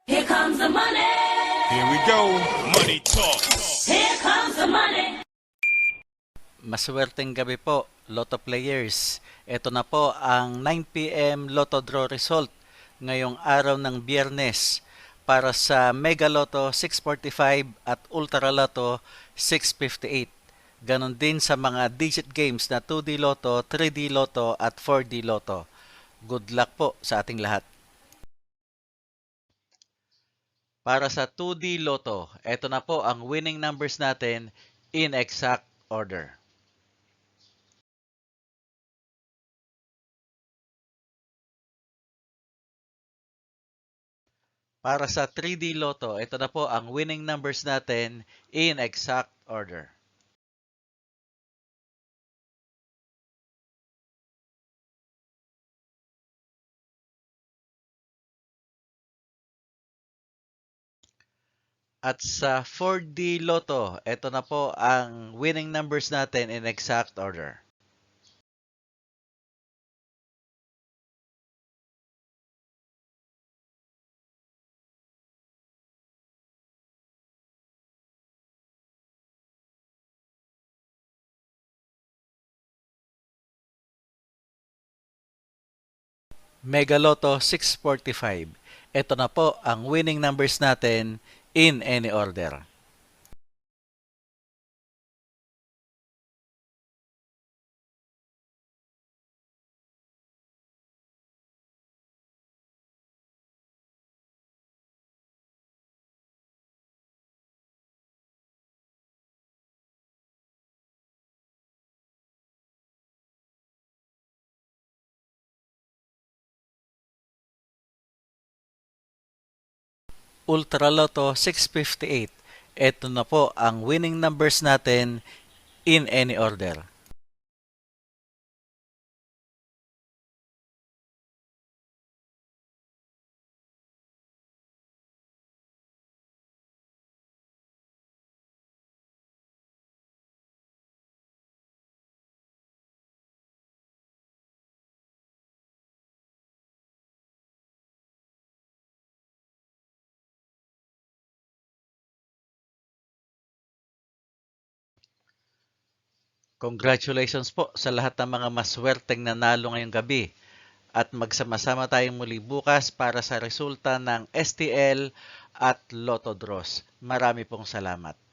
Here comes the money. Here we go. Money talk. Here comes the money. Maswerteng gabi po, Lotto players. Ito na po ang 9 p.m. Lotto draw result ngayong araw ng Biyernes para sa Mega Lotto 645 at Ultra Lotto 658. Ganon din sa mga digit games na 2D Lotto, 3D Lotto at 4D Lotto. Good luck po sa ating lahat. Para sa 2D Lotto, ito na po ang winning numbers natin in exact order. Para sa 3D Lotto, ito na po ang winning numbers natin in exact order. At sa 4D Lotto, ito na po ang winning numbers natin in exact order. Mega Lotto 645. Ito na po ang winning numbers natin in any order. Ultra Lotto 658. Ito na po ang winning numbers natin in any order. Congratulations po sa lahat ng mga maswerteng nanalo ngayong gabi. At magsama-sama tayong muli bukas para sa resulta ng STL at Lotto Draws. Marami pong salamat.